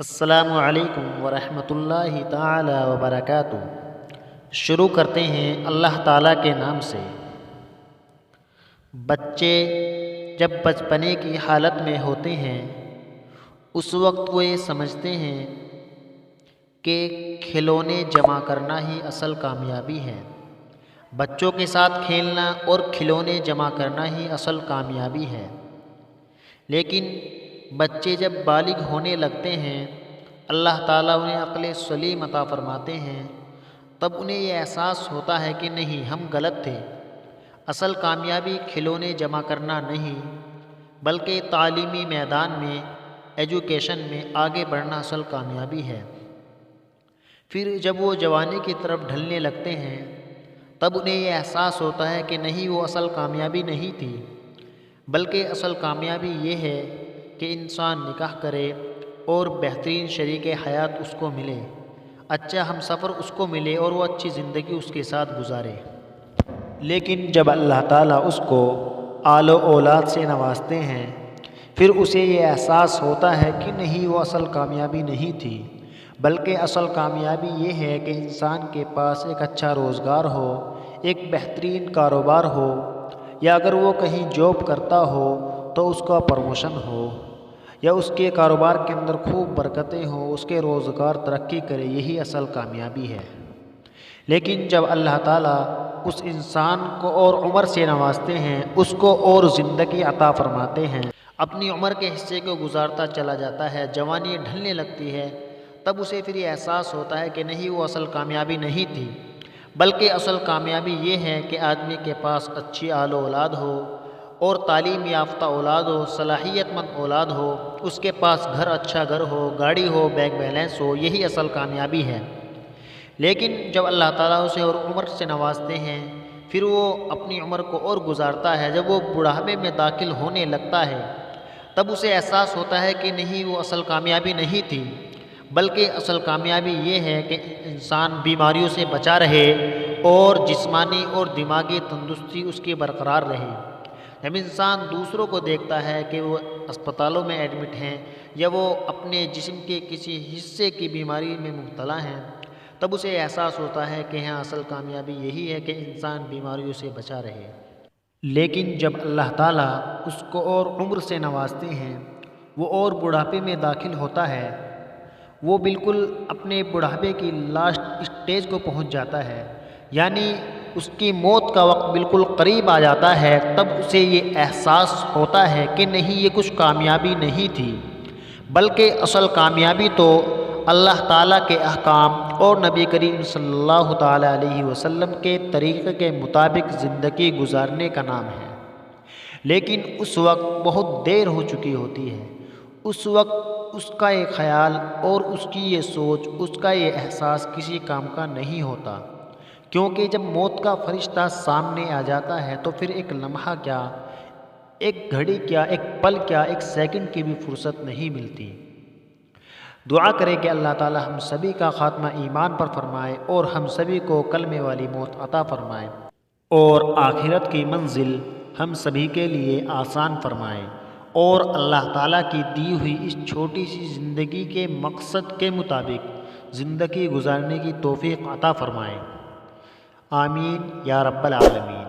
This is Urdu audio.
السلام علیکم ورحمۃ اللہ تعالی وبرکاتہ۔ شروع کرتے ہیں اللہ تعالیٰ کے نام سے۔ بچے جب بچپنے کی حالت میں ہوتے ہیں اس وقت وہ یہ سمجھتے ہیں کہ کھلونے جمع کرنا ہی اصل کامیابی ہے۔ بچوں کے ساتھ کھیلنا اور کھلونے جمع کرنا ہی اصل کامیابی ہے۔ لیکن بچے جب بالغ ہونے لگتے ہیں، اللہ تعالیٰ انہیں عقل سلیم عطا فرماتے ہیں، تب انہیں یہ احساس ہوتا ہے کہ نہیں، ہم غلط تھے۔ اصل کامیابی کھلونے جمع کرنا نہیں بلکہ تعلیمی میدان میں، ایجوکیشن میں آگے بڑھنا اصل کامیابی ہے۔ پھر جب وہ جوانی کی طرف ڈھلنے لگتے ہیں تب انہیں یہ احساس ہوتا ہے کہ نہیں، وہ اصل کامیابی نہیں تھی، بلکہ اصل کامیابی یہ ہے کہ انسان نکاح کرے اور بہترین شریک حیات اس کو ملے، اچھا ہم سفر اس کو ملے اور وہ اچھی زندگی اس کے ساتھ گزارے۔ لیکن جب اللہ تعالیٰ اس کو آل و اولاد سے نوازتے ہیں پھر اسے یہ احساس ہوتا ہے کہ نہیں، وہ اصل کامیابی نہیں تھی، بلکہ اصل کامیابی یہ ہے کہ انسان کے پاس ایک اچھا روزگار ہو، ایک بہترین کاروبار ہو، یا اگر وہ کہیں جاب کرتا ہو تو اس کا پروموشن ہو، یا اس کے کاروبار کے اندر خوب برکتیں ہوں، اس کے روزگار ترقی کرے، یہی اصل کامیابی ہے۔ لیکن جب اللہ تعالیٰ اس انسان کو اور عمر سے نوازتے ہیں، اس کو اور زندگی عطا فرماتے ہیں، اپنی عمر کے حصے کو گزارتا چلا جاتا ہے، جوانی ڈھلنے لگتی ہے، تب اسے پھر یہ احساس ہوتا ہے کہ نہیں، وہ اصل کامیابی نہیں تھی، بلکہ اصل کامیابی یہ ہے کہ آدمی کے پاس اچھی آل و اولاد ہو اور تعلیم یافتہ اولاد ہو، صلاحیت مند اولاد ہو، اس کے پاس اچھا گھر ہو، گاڑی ہو، بینک بیلنس ہو، یہی اصل کامیابی ہے۔ لیکن جب اللہ تعالیٰ اسے اور عمر سے نوازتے ہیں پھر وہ اپنی عمر کو اور گزارتا ہے، جب وہ بڑھاپے میں داخل ہونے لگتا ہے تب اسے احساس ہوتا ہے کہ نہیں، وہ اصل کامیابی نہیں تھی، بلکہ اصل کامیابی یہ ہے کہ انسان بیماریوں سے بچا رہے اور جسمانی اور دماغی تندرستی اس کی برقرار رہے۔ جب انسان دوسروں کو دیکھتا ہے کہ وہ اسپتالوں میں ایڈمٹ ہیں یا وہ اپنے جسم کے کسی حصے کی بیماری میں مبتلا ہیں تب اسے احساس ہوتا ہے کہ ہاں، اصل کامیابی یہی ہے کہ انسان بیماریوں سے بچا رہے۔ لیکن جب اللہ تعالیٰ اس کو اور عمر سے نوازتے ہیں، وہ اور بڑھاپے میں داخل ہوتا ہے، وہ بالکل اپنے بڑھاپے کی لاسٹ اسٹیج کو پہنچ جاتا ہے، یعنی اس کی موت کا وقت بالکل قریب آ جاتا ہے، تب اسے یہ احساس ہوتا ہے کہ نہیں، یہ کچھ کامیابی نہیں تھی، بلکہ اصل کامیابی تو اللہ تعالیٰ کے احکام اور نبی کریم صلی اللہ تعالیٰ علیہ وسلم کے طریقے کے مطابق زندگی گزارنے کا نام ہے۔ لیکن اس وقت بہت دیر ہو چکی ہوتی ہے، اس وقت اس کا یہ خیال اور اس کی یہ سوچ، اس کا یہ احساس کسی کام کا نہیں ہوتا، کیونکہ جب موت کا فرشتہ سامنے آ جاتا ہے تو پھر ایک لمحہ کیا، ایک گھڑی کیا، ایک پل کیا، ایک سیکنڈ کی بھی فرصت نہیں ملتی۔ دعا کریں کہ اللہ تعالی ہم سبھی کا خاتمہ ایمان پر فرمائے اور ہم سبھی کو کلمے والی موت عطا فرمائے اور آخرت کی منزل ہم سبھی کے لیے آسان فرمائے، اور اللہ تعالیٰ کی دی ہوئی اس چھوٹی سی زندگی کے مقصد کے مطابق زندگی گزارنے کی توفیق عطا فرمائے۔ آمین یا رب العالمین۔